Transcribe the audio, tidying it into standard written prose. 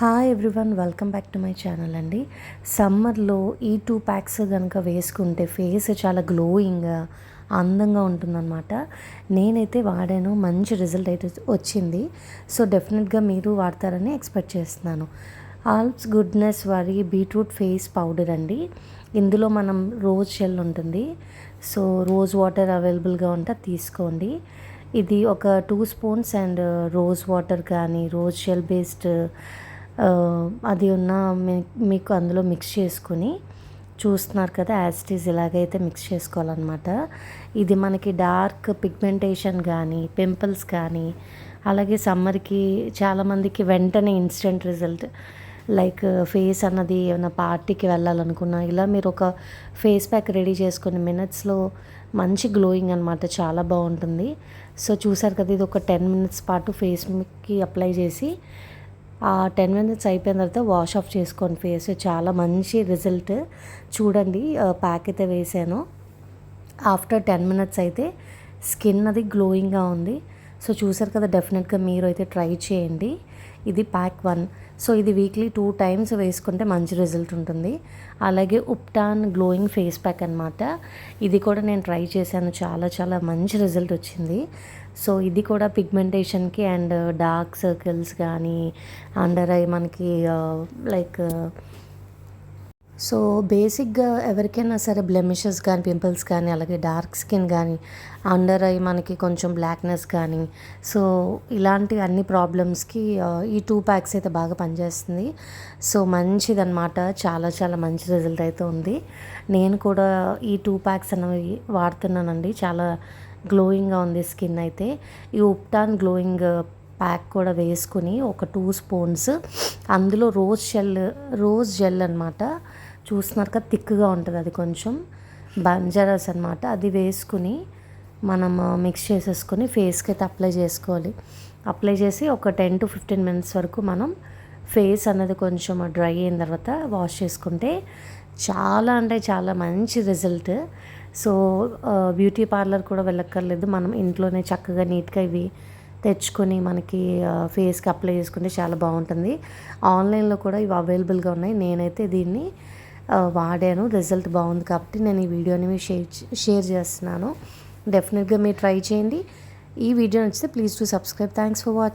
Hi everyone, welcome back to my channel అండి. సమ్మర్లో ఈ 2 ప్యాక్స్ కనుక వేసుకుంటే ఫేస్ చాలా గ్లోయింగ్గా అందంగా ఉంటుందన్నమాట. నేనైతే వాడాను, మంచి రిజల్ట్ అయితే వచ్చింది. సో డెఫినెట్గా మీరు వాడతారని ఎక్స్పెక్ట్ చేస్తున్నాను. ఆల్స్ గుడ్నెస్ వారి బీట్రూట్ ఫేస్ పౌడర్ అండి. ఇందులో మనం రోజ్ జెల్ ఉంటుంది. సో రోజ్ వాటర్ అవైలబుల్గా ఉంటే తీసుకోండి. ఇది ఒక 2 స్పూన్స్ అండ్ రోజ్ వాటర్ కానీ రోజ్ జెల్ బేస్డ్ అది ఉన్న మీకు అందులో మిక్స్ చేసుకుని చూస్తున్నారు కదా, యాస్టీస్ ఇలాగైతే మిక్స్ చేసుకోవాలన్నమాట. ఇది మనకి డార్క్ పిగ్మెంటేషన్ కానీ పింపుల్స్ కానీ అలాగే సమ్మర్కి చాలామందికి వెంటనే ఇన్స్టెంట్ రిజల్ట్, లైక్ ఫేస్ అన్నది ఏమైనా పార్టీకి వెళ్ళాలనుకున్నా ఇలా మీరు ఒక ఫేస్ ప్యాక్ రెడీ చేసుకుని మినిట్స్లో మంచి గ్లోయింగ్ అనమాట, చాలా బాగుంటుంది. సో చూసారు కదా, ఇది ఒక 10 మినిట్స్ పాటు ఫేస్కి అప్లై చేసి ఆ 10 మినిట్స్ అయిపోయిన తర్వాత వాష్ ఆఫ్ చేసుకోండి ఫేస్. చాలా మంచి రిజల్ట్ చూడండి. ప్యాక్ అయితే వేసాను. ఆఫ్టర్ 10 మినిట్స్ అయితే స్కిన్ అది గ్లోయింగ్గా ఉంది. సో చూసారు కదా, డెఫినెట్గా మీరు అయితే ట్రై చేయండి. ఇది ప్యాక్ 1. సో ఇది వీక్లీ 2 టైమ్స్ వేసుకుంటే మంచి రిజల్ట్ ఉంటుంది. అలాగే ఉప్టాన్ గ్లోయింగ్ ఫేస్ ప్యాక్ అనమాట. ఇది కూడా నేను ట్రై చేశాను, చాలా చాలా మంచి రిజల్ట్ వచ్చింది. సో ఇది కూడా పిగ్మెంటేషన్కి అండ్ డార్క్ సర్కిల్స్ కానీ అండర్ ఐ మనకి లైక్ సో బేసిక్గా ఎవరికైనా సరే బ్లెమిషెస్ కానీ పింపుల్స్ కానీ అలాగే డార్క్ స్కిన్ కానీ అండర్ ఐ మనకి కొంచెం బ్లాక్నెస్ కానీ సో ఇలాంటి అన్ని ప్రాబ్లమ్స్కి ఈ 2 ప్యాక్స్ అయితే బాగా పనిచేస్తుంది. సో మంచిదన్నమాట, చాలా చాలా మంచి రిజల్ట్ అయితే ఉంది. నేను కూడా ఈ 2 ప్యాక్స్ అనేవి వాడుతున్నానండి. చాలా గ్లోయింగ్గా ఉంది స్కిన్ అయితే. ఈ ఉప్టాన్ గ్లోయింగ్ ప్యాక్ కూడా వేసుకుని ఒక 2 స్పూన్స్ అందులో రోజ్ జెల్ అనమాట. చూస్తున్నారు కదా, థిక్గా ఉంటుంది, అది కొంచెం బంజరస్ అనమాట. అది వేసుకుని మనం మిక్స్ చేసేసుకొని ఫేస్కి అయితే అప్లై చేసుకోవాలి. అప్లై చేసి ఒక 10 to 15 మినిట్స్ వరకు మనం ఫేస్ అనేది కొంచెం డ్రై అయిన తర్వాత వాష్ చేసుకుంటే చాలా అంటే చాలా మంచి రిజల్ట్. సో బ్యూటీ పార్లర్ కూడా వెళ్ళక్కర్లేదు, మనం ఇంట్లోనే చక్కగా నీట్గా ఇవి తెచ్చుకొని మనకి ఫేస్కి అప్లై చేసుకుంటే చాలా బాగుంటుంది. ఆన్లైన్లో కూడా ఇవి అవైలబుల్గా ఉన్నాయి. నేనైతే దీన్ని వాడాను, రిజల్ట్ బాగుంది కాబట్టి నేను ఈ వీడియోని షేర్ చేస్తున్నాను. డెఫినెట్గా మీరు ట్రై చేయండి. ఈ వీడియో నచ్చితే please to subscribe. Thanks for watching.